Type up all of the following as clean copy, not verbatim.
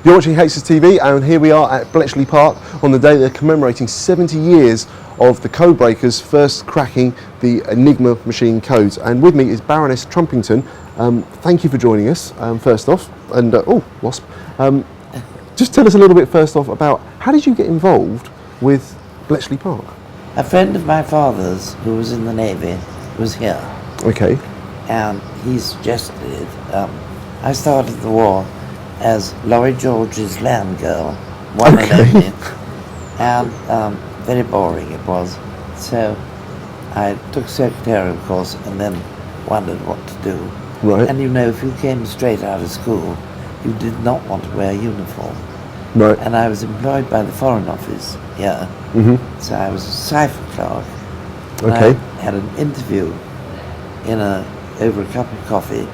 You're watching HSTV, and here we are at Bletchley Park on the day they're commemorating 70 years of the code breakers first cracking the Enigma machine codes. And with me is Baroness Trumpington. Thank you for joining us, first off. And, wasp. Just tell us a little bit first off about how did you get involved with Bletchley Park? A friend of my father's, who was in the Navy, was here. Okay. And he suggested it. I started the war as Laurie George's land girl, one and only. And very boring it was. So I took secretarial course and then wondered what to do. Right. And you know, if you came straight out of school, you did not want to wear a uniform. Right. And I was employed by the Foreign Office here. Mm-hmm. So I was a cipher clerk. Okay. I had an interview over a cup of coffee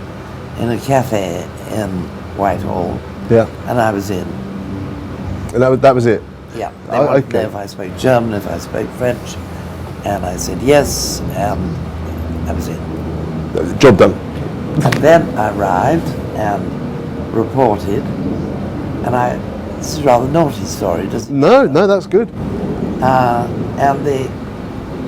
in a cafe in Whitehall. Yeah. And I was in. And that was it? Yeah. They wanted to know if I spoke German, if I spoke French. And I said yes, and I was in. Job done. And then I arrived and reported, and this is a rather naughty story, doesn't it? No, that's good. And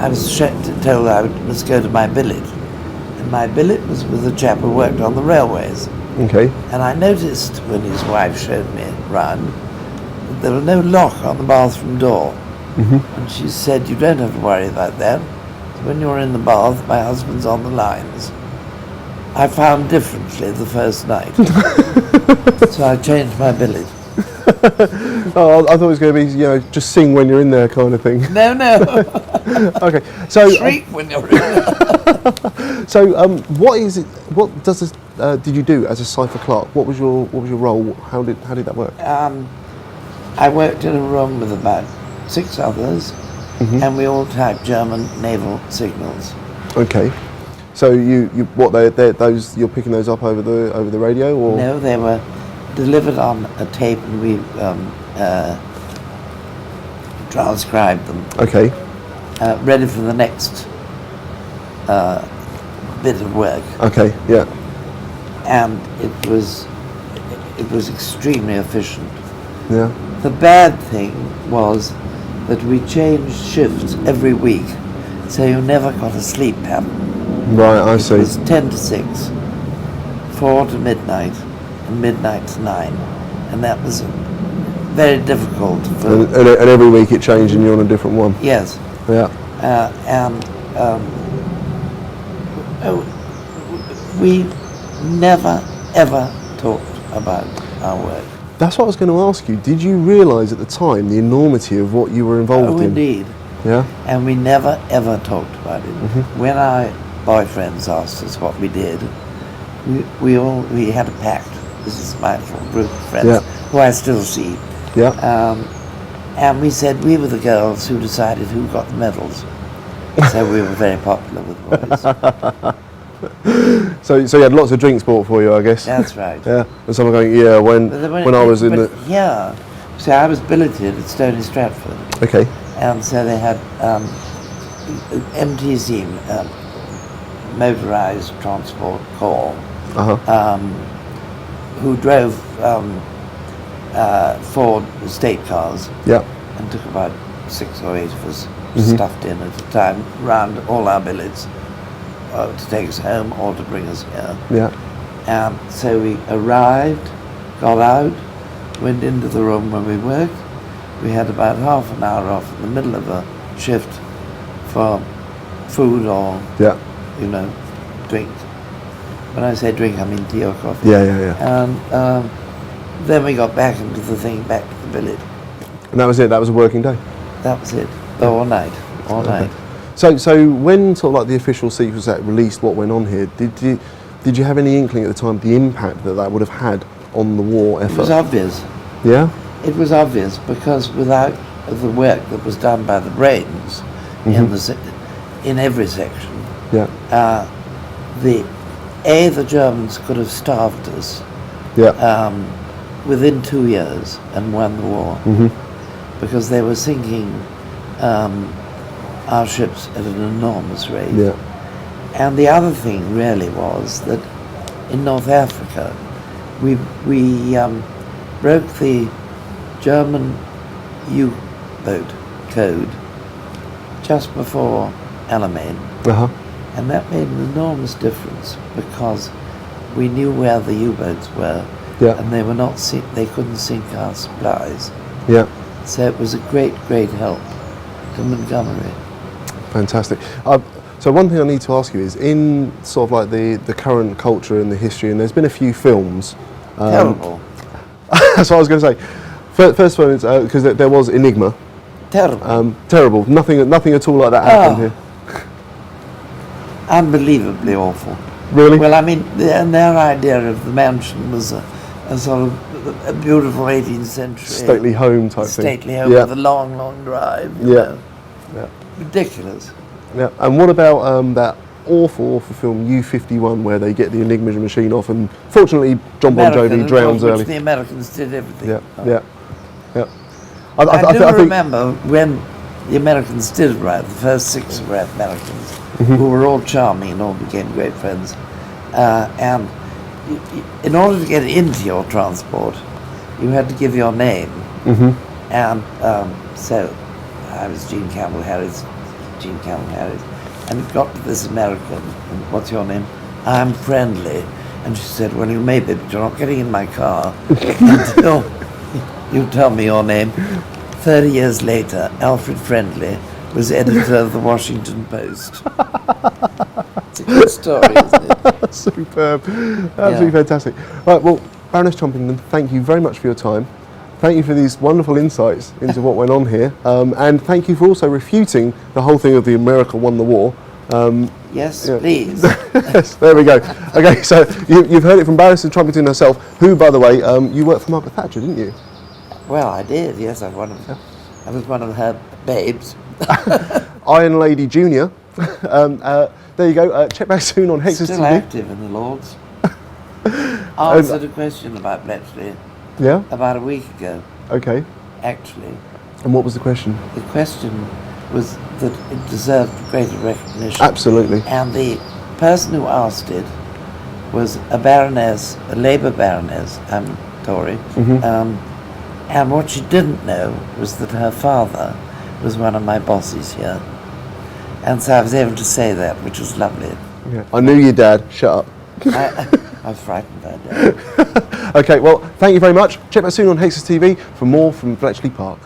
I was told I must go to my billet. And my billet was with a chap who worked on the railways. Okay. And I noticed when his wife showed me round that there was no lock on the bathroom door. Mm-hmm. And she said, "You don't have to worry about that. When you're in the bath, my husband's on the lines." I found differently the first night. So I changed my billet. Oh, I thought it was going to be, just sing when you're in there kind of thing. No. Okay, so Shriek when you're in there. so what does this? Did you do as a cipher clerk? What was your role? How did that work? I worked in a room with about 6 others, Mm-hmm. and we all typed German naval signals. Okay, so those you're picking those up over the radio, or No, they were delivered on a tape, and we transcribed them. Okay. Ready for the next bit of work. Okay. Yeah. And it was extremely efficient. Yeah. The bad thing was that we changed shifts every week, so you never got a sleep pattern. Right. I see. It was 10 to 6, 4 to midnight, and midnight to 9, and that was very difficult. And every week it changed, and you're on a different one. Yes. Yeah. We never ever talked about our work. That's what I was going to ask you. Did you realise at the time the enormity of what you were involved in? Oh, indeed. Yeah. And we never ever talked about it. Mm-hmm. When our boyfriends asked us what we did, we had a pact. This is my little group of friends, who I still see. Yeah. And we said we were the girls who decided who got the medals. So we were very popular with the boys. So you had lots of drinks bought for you, I guess. That's right. Yeah. And someone going, yeah, when I was in the... Yeah. So I was billeted at Stony Stratford. Okay. And so they had MTC, Motorised Transport Corps, who drove Ford estate cars. Yeah. And took about 6 or 8 of us stuffed in at a time round all our billets to take us home or to bring us here. Yeah. So we arrived, got out, went into the room where we worked. We had about half an hour off in the middle of a shift for food or, drink. When I say drink, I mean tea or coffee. Yeah. And then we got back into the thing, back to the billet. And that was it? That was a working day? That was it. All night. Night. So when sort of like the official Secret Act released what went on here, did you have any inkling at the time the impact that would have had on the war effort? It was obvious. Yeah? It was obvious because without the work that was done by the brains in every section, the Germans could have starved us within 2 years and won the war because they were sinking our ships at an enormous rate. Yeah. And the other thing really was that in North Africa, we broke the German U-boat code just before Alamein, and that made an enormous difference because we knew where the U-boats were, and they were not they couldn't sink our supplies. Yeah. So it was a great, great help to Montgomery. Fantastic. So one thing I need to ask you is, in sort of like the current culture and the history, and there's been a few films. Terrible. That's what I was going to say. First one is because there was Enigma. Terrible. Terrible. Nothing at all like that happened here. Unbelievably awful. Really? Well, I mean, their idea of the mansion was a sort of a beautiful 18th century stately home type thing. Stately home with a long, long drive. You know. Yeah. Ridiculous. Yeah. And what about that awful film U-51, where they get the Enigma machine off, and fortunately John Bon Jovi drowns early. The Americans did everything. Yeah. I do remember when the Americans did arrive, the first 6 were Americans, who were all charming and all became great friends. And in order to get into your transport, you had to give your name. And so I was Jean Campbell Harris, and it got to this American, and what's your name? I'm Friendly. And she said, well, you may be, but you're not getting in my car until you tell me your name. 30 years later, Alfred Friendly was editor of the Washington Post. It's a good story, isn't it? Superb. Absolutely fantastic. Right, well, Baroness Trumpington, thank you very much for your time. Thank you for these wonderful insights into what went on here. And thank you for also refuting the whole thing of the America won the war. Yes, please. Yes, there we go. Okay, so you've heard it from Baroness Trumpington herself, who, by the way, you worked for Margaret Thatcher, didn't you? Well, I did, yes. I was one of her babes. Iron Lady Junior. There you go. Check back soon on Hexus TV. Still active in the Lords. Answered a question about Bletchley. Yeah? About a week ago. Okay. Actually. And what was the question? The question was that it deserved greater recognition. Absolutely. And the person who asked it was a baroness, a Labour baroness, Tory. And what she didn't know was that her father was one of my bosses here. And so I was able to say that, which was lovely. Yeah. I knew your dad. Shut up. I frightened her dad. Okay, well, thank you very much. Check back soon on Hexus TV for more from Bletchley Park.